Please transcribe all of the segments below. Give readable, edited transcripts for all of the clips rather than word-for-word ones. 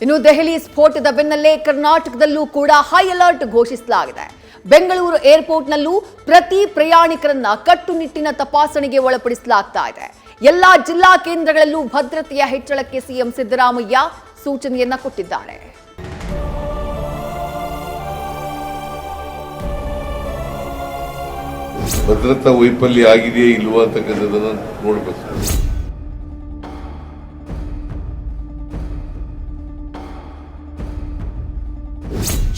ಇನ್ನು ದೆಹಲಿ ಸ್ಫೋಟದ ಬೆನ್ನಲ್ಲೇ ಕರ್ನಾಟಕದಲ್ಲೂ ಕೂಡ ಹೈ ಅಲರ್ಟ್ ಘೋಷಿಸಲಾಗಿದೆ. ಬೆಂಗಳೂರು ಏರ್ಪೋರ್ಟ್ನಲ್ಲೂ ಪ್ರತಿ ಪ್ರಯಾಣಿಕರನ್ನ ಕಟ್ಟುನಿಟ್ಟಿನ ತಪಾಸಣೆಗೆ ಒಳಪಡಿಸಲಾಗ್ತಾ ಇದೆ. ಎಲ್ಲಾ ಜಿಲ್ಲಾ ಕೇಂದ್ರಗಳಲ್ಲೂ ಭದ್ರತೆಯ ಹೆಚ್ಚಳಕ್ಕೆ ಸಿಎಂ ಸಿದ್ದರಾಮಯ್ಯ ಸೂಚನೆಯನ್ನ ಕೊಟ್ಟಿದ್ದಾರೆ. ಭದ್ರತಾ ವೈಫಲ್ಯ ಆಗಿದೆಯೇ ಇಲ್ವಾ ಅಂತಕ್ಕಂಥದ್ದನ್ನ ನೋಡಬೇಕು.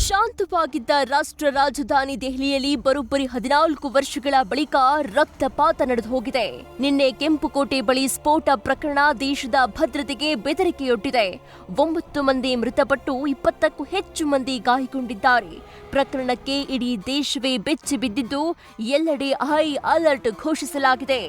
ಶಾಂತವಾಗಿದ್ದ ರಾಷ್ಟ್ರ ರಾಜಧಾನಿ ದೆಹಲಿಯಲ್ಲಿ ಬರೋಬ್ಬರಿ 14 ವರ್ಷಗಳ ಬಳಿಕ ರಕ್ತಪಾತ ನಡೆದು ಹೋಗಿದೆ. ನಿನ್ನೆ ಕೆಂಪುಕೋಟೆ ಬಳಿ ಸ್ಫೋಟ ಪ್ರಕರಣ ದೇಶದ ಭದ್ರತೆಗೆ ಬೆದರಿಕೆಯೊಡ್ಡಿದೆ. 9 ಮಂದಿ ಮೃತಪಟ್ಟು 20ಕ್ಕೂ ಹೆಚ್ಚು ಮಂದಿ ಗಾಯಗೊಂಡಿದ್ದಾರೆ. ಪ್ರಕರಣಕ್ಕೆ ಇಡೀ ದೇಶವೇ ಬೆಚ್ಚಿ ಬಿದ್ದಿದ್ದು ಎಲ್ಲೆಡೆ ಹೈ ಅಲರ್ಟ್ ಘೋಷಿಸಲಾಗಿದೆ.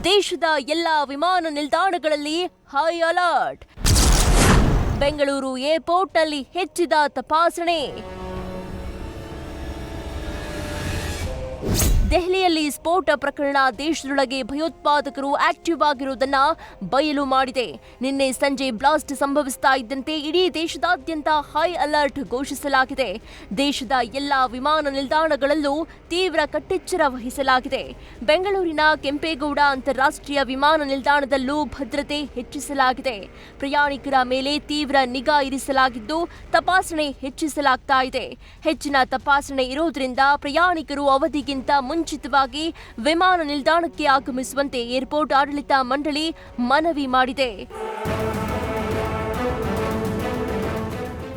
ದೇಶದ ಎಲ್ಲ ವಿಮಾನ ನಿಲ್ದಾಣಗಳಲ್ಲಿ ಹೈ ಅಲರ್ಟ್. ಬೆಂಗಳೂರು ಏರ್ಪೋರ್ಟ್ನಲ್ಲಿ ಹೆಚ್ಚಿದ ತಪಾಸಣೆ. ದೆಹಲಿಯಲ್ಲಿ ಸ್ಫೋಟ ಪ್ರಕರಣ ದೇಶದೊಳಗೆ ಭಯೋತ್ಪಾದಕರು ಆಕ್ಟಿವ್ ಆಗಿರುವುದನ್ನ ಬಯಲು ಮಾಡಿದೆ. ನಿನ್ನೆ ಸಂಜೆ ಬ್ಲಾಸ್ಟ್ ಸಂಭವಿಸ್ತಾ ಇದ್ದಂತೆ ಇಡೀ ದೇಶದಾದ್ಯಂತ ಹೈ ಅಲರ್ಟ್ ಘೋಷಿಸಲಾಗಿದೆ. ದೇಶದ ಎಲ್ಲಾ ವಿಮಾನ ನಿಲ್ದಾಣಗಳಲ್ಲೂ ತೀವ್ರ ಕಟ್ಟೆಚ್ಚರ ವಹಿಸಲಾಗಿದೆ. ಬೆಂಗಳೂರಿನ ಕೆಂಪೇಗೌಡ ಅಂತಾರಾಷ್ಟ್ರೀಯ ವಿಮಾನ ನಿಲ್ದಾಣದಲ್ಲೂ ಭದ್ರತೆ ಹೆಚ್ಚಿಸಲಾಗಿದೆ. ಪ್ರಯಾಣಿಕರ ಮೇಲೆ ತೀವ್ರ ನಿಗಾ ಇರಿಸಲಾಗಿದ್ದು ತಪಾಸಣೆ ಹೆಚ್ಚಿಸಲಾಗ್ತಾ ಇದೆ. ಹೆಚ್ಚಿನ ತಪಾಸಣೆ ಇರೋದ್ರಿಂದ ಪ್ರಯಾಣಿಕರು ಅವಧಿಗಿಂತ ಮುಂಚಿತವಾಗಿ ವಿಮಾನ ನಿಲ್ದಾಣಕ್ಕೆ ಆಗಮಿಸುವಂತೆ ಏರ್ಪೋರ್ಟ್ ಆಡಳಿತ ಮಂಡಳಿ ಮನವಿ ಮಾಡಿದೆ.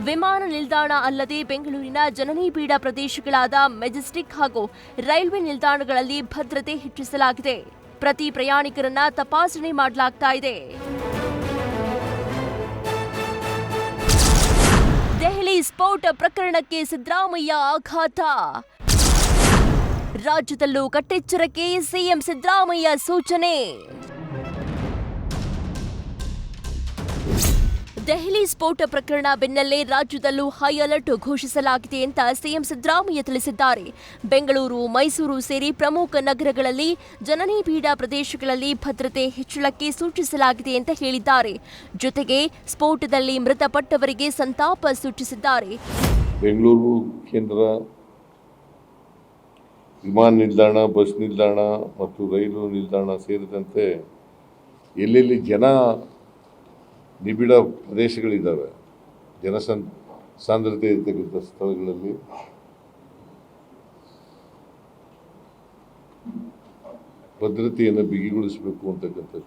ವಿಮಾನ ನಿಲ್ದಾಣ ಅಲ್ಲದೆ ಬೆಂಗಳೂರಿನ ಜನನಿಬಿಡ ಪ್ರದೇಶಗಳಾದ ಮೆಜೆಸ್ಟಿಕ್ ಹಾಗೂ ರೈಲ್ವೆ ನಿಲ್ದಾಣಗಳಲ್ಲಿ ಭದ್ರತೆ ಹೆಚ್ಚಿಸಲಾಗಿದೆ. ಪ್ರತಿ ಪ್ರಯಾಣಿಕರನ್ನ ತಪಾಸಣೆ ಮಾಡಲಾಗ್ತಾ ಇದೆ. ದೆಹಲಿ ಸ್ಫೋಟ ಪ್ರಕರಣಕ್ಕೆ ಸಿದ್ದರಾಮಯ್ಯ ಆಘಾತ. ರಾಜ್ಯದಲ್ಲೂ ಕಟ್ಟೆಚ್ಚರಕ್ಕೆ ಸಿಎಂ ಸಿದ್ದರಾಮಯ್ಯ ಸೂಚನೆ. ದೆಹಲಿ ಸ್ಫೋಟ ಪ್ರಕರಣ ಬೆನ್ನಲ್ಲೇ ರಾಜ್ಯದಲ್ಲೂ ಹೈ ಅಲರ್ಟ್ ಘೋಷಿಸಲಾಗಿದೆ ಅಂತ ಸಿಎಂ ಸಿದ್ದರಾಮಯ್ಯ ತಿಳಿಸಿದ್ದಾರೆ. ಬೆಂಗಳೂರು, ಮೈಸೂರು ಸೇರಿ ಪ್ರಮುಖ ನಗರಗಳಲ್ಲಿ ಜನನಿಬಿಡ ಪ್ರದೇಶಗಳಲ್ಲಿ ಭದ್ರತೆ ಹೆಚ್ಚಳಕ್ಕೆ ಸೂಚಿಸಲಾಗಿದೆ ಅಂತ ಹೇಳಿದ್ದಾರೆ. ಜೊತೆಗೆ ಸ್ಫೋಟದಲ್ಲಿ ಮೃತಪಟ್ಟವರಿಗೆ ಸಂತಾಪ ಸೂಚಿಸಿದ್ದಾರೆ. ಬೆಂಗಳೂರು ಕೇಂದ್ರ ವಿಮಾನ ನಿಲ್ದಾಣ, ಬಸ್ ನಿಲ್ದಾಣ ಮತ್ತು ರೈಲು ನಿಲ್ದಾಣ ಸೇರಿದಂತೆ ಎಲ್ಲೆಲ್ಲಿ ನಿಬಿಡ ಪ್ರದೇಶಗಳಿದ್ದಾವೆ, ಸಾಂದ್ರತೆ ಇರತಕ್ಕಂಥ ಸ್ಥಳಗಳಲ್ಲಿ ಭದ್ರತೆಯನ್ನು ಬಿಗಿಗೊಳಿಸಬೇಕು ಅಂತಕ್ಕಂಥ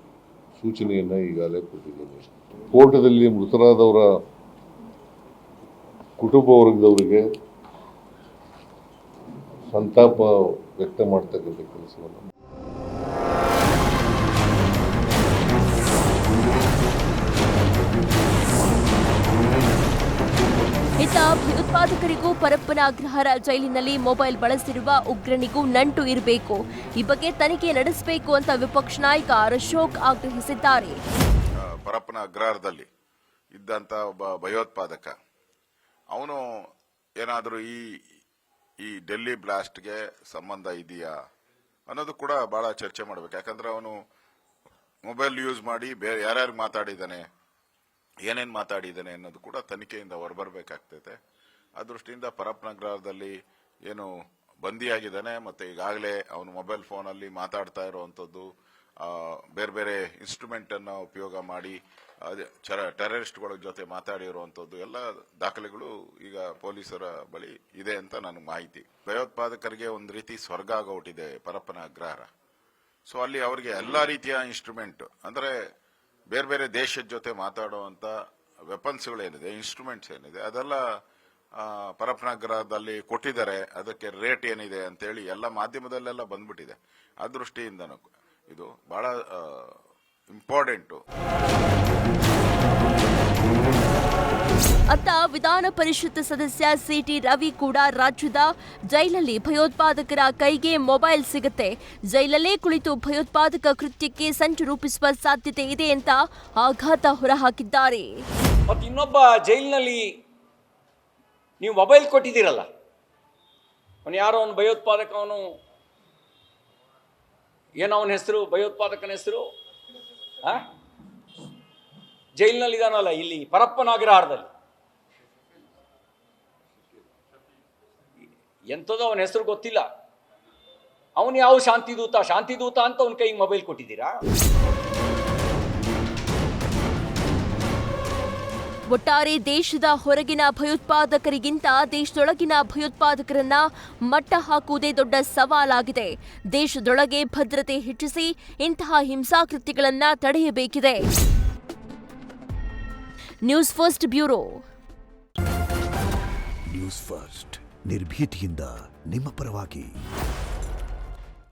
ಸೂಚನೆಯನ್ನು ಈಗಾಗಲೇ ಕೊಟ್ಟಿದ್ದೇನೆ. ಸ್ಫೋಟದಲ್ಲಿ ಮೃತರಾದವರ ಕುಟುಂಬ ವರ್ಗದವರಿಗೆ ಸಂತಾಪ ವ್ಯಕ್ತ ಮಾಡ್ತಕ್ಕಂಥ ಕೆಲಸವನ್ನು ಇತ್ತ ಭಯೋತ್ಪಾದಕರಿಗೂ ಪರಪ್ಪನ ಅಗ್ರಹಾರ ಜೈಲಿನಲ್ಲಿ ಮೊಬೈಲ್ ಬಳಸಿರುವ ಉಗ್ರನಿಗೂ ನಂಟು ಇರಬೇಕು. ಈ ಬಗ್ಗೆ ತನಿಖೆ ನಡೆಸಬೇಕು ಅಂತ ವಿಪಕ್ಷ ನಾಯಕ ಅಶೋಕ್ ಆಗ್ರಹಿಸಿದ್ದಾರೆ. ಪರಪ್ಪನ ಅಗ್ರಹಾರದಲ್ಲಿ ಇದ್ದಂತ ಒಬ್ಬ ಭಯೋತ್ಪಾದಕ ಅವನು ಏನಾದರೂ ಈ ಡೆಲ್ಲಿ ಬ್ಲಾಸ್ಟ್ಗೆ ಸಂಬಂಧ ಇದೆಯಾ ಅನ್ನೋದು ಕೂಡ ಬಹಳ ಚರ್ಚೆ ಮಾಡಬೇಕು. ಯಾಕಂದ್ರೆ ಅವನು ಮೊಬೈಲ್ ಯೂಸ್ ಮಾಡಿ ಬೇರೆ ಯಾರ್ಯಾರು ಮಾತಾಡಿದ್ದಾನೆ, ಏನೇನು ಮಾತಾಡಿದ್ದಾನೆ ಅನ್ನೋದು ಕೂಡ ತನಿಖೆಯಿಂದ ಹೊರಬರಬೇಕಾಗ್ತೈತೆ. ಆ ದೃಷ್ಟಿಯಿಂದ ಪರಪ್ಪನಗರದಲ್ಲಿ ಏನು ಬಂದಿಯಾಗಿದ್ದಾನೆ ಮತ್ತೆ ಈಗಾಗಲೇ ಅವನು ಮೊಬೈಲ್ ಫೋನಲ್ಲಿ ಮಾತಾಡ್ತಾ ಇರುವಂತದ್ದು, ಬೇರೆ ಬೇರೆ ಇನ್ಸ್ಟ್ರೂಮೆಂಟ್ ಅನ್ನ ಉಪಯೋಗ ಮಾಡಿ ಟೆರರಿಸ್ಟ್ಗಳ ಜೊತೆ ಮಾತಾಡಿರುವಂತದ್ದು ಎಲ್ಲ ದಾಖಲೆಗಳು ಈಗ ಪೊಲೀಸರ ಬಳಿ ಇದೆ ಅಂತ ನನಗೆ ಮಾಹಿತಿ. ಭಯೋತ್ಪಾದಕರಿಗೆ ಒಂದು ರೀತಿ ಸ್ವರ್ಗ ಆಗೋಟಿದೆ ಪರಪ್ಪನ ಅಗ್ರಹಾರ. ಸೊ ಅಲ್ಲಿ ಅವರಿಗೆ ಎಲ್ಲಾ ರೀತಿಯ ಇನ್ಸ್ಟ್ರೂಮೆಂಟ್ ಅಂದ್ರೆ ಬೇರೆ ಬೇರೆ ದೇಶದ ಜೊತೆ ಮಾತಾಡುವಂತ ವೆಪನ್ಸ್ಗಳೇನಿದೆ, ಇನ್ಸ್ಟ್ರೂಮೆಂಟ್ಸ್ ಏನಿದೆ ಅದೆಲ್ಲ ಪರಪ್ಪನಗರದಲ್ಲಿ ಕೊಟ್ಟಿದ್ದಾರೆ. ಅದಕ್ಕೆ ರೇಟ್ ಏನಿದೆ ಅಂತೇಳಿ ಎಲ್ಲ ಮಾಧ್ಯಮದಲ್ಲೆಲ್ಲ ಬಂದ್ಬಿಟ್ಟಿದೆ. ಆ ದೃಷ್ಟಿಯಿಂದ ಇದು ಬಹಳ ಇಂಪಾರ್ಟೆಂಟು. ಅತ್ತ ವಿಧಾನ ಪರಿಷತ್ ಸದಸ್ಯ ಸಿಟಿ ರವಿ ಕೂಡ ರಾಜ್ಯದ ಜೈಲಲ್ಲಿ ಭಯೋತ್ಪಾದಕರ ಕೈಗೆ ಮೊಬೈಲ್ ಸಿಗುತ್ತೆ, ಜೈಲಲ್ಲೇ ಕುಳಿತು ಭಯೋತ್ಪಾದಕ ಕೃತ್ಯಕ್ಕೆ ಸಂಚು ರೂಪಿಸುವ ಸಾಧ್ಯತೆ ಇದೆ ಅಂತ ಆಘಾತ ಹೊರಹಾಕಿದ್ದಾರೆ. ಮತ್ತು ಇನ್ನೊಬ್ಬ ಜೈಲಿನಲ್ಲಿ ನೀವು ಮೊಬೈಲ್ ಕೊಟ್ಟಿದ್ದೀರಲ್ಲ, ಅವನು ಯಾರೋ ಅವನು ಭಯೋತ್ಪಾದಕ, ಅವನು ಏನೋ ಅವನ ಹೆಸರು, ಭಯೋತ್ಪಾದಕನ ಹೆಸರು? ಜೈಲಿನಲ್ಲಿದ್ದಾನಲ್ಲ ಇಲ್ಲಿ ಪರಪ್ಪನಾಗ್ರಹಾರದಲ್ಲಿ. ಎಂಥದೋ ಅವನ ಹೆಸರು ಗೊತ್ತಿಲ್ಲ. ಅವನು ಯಾವ ಶಾಂತಿದೂತ ಅಂತ ಅವನ ಕೈಗೆ ಮೊಬೈಲ್ ಕೊಟ್ಟಿದ್ದೀರಾ? ಒಟ್ಟಾರೆ ದೇಶದ ಹೊರಗಿನ ಭಯೋತ್ಪಾದಕರಿಗಿಂತ ದೇಶದೊಳಗಿನ ಭಯೋತ್ಪಾದಕರನ್ನ ಮಟ್ಟ ಹಾಕುವುದೇ ದೊಡ್ಡ ಸವಾಲಾಗಿದೆ. ದೇಶದೊಳಗೆ ಭದ್ರತೆ ಹೆಚ್ಚಿಸಿ ಇಂತಹ ಹಿಂಸಾಕೃತ್ಯಗಳನ್ನ ತಡೆಯಬೇಕಿದೆ. News first bureau. News first ನಿರ್ಭೀತಿಯಿಂದ ನಿಮ್ಮ ಪರವಾಗಿ.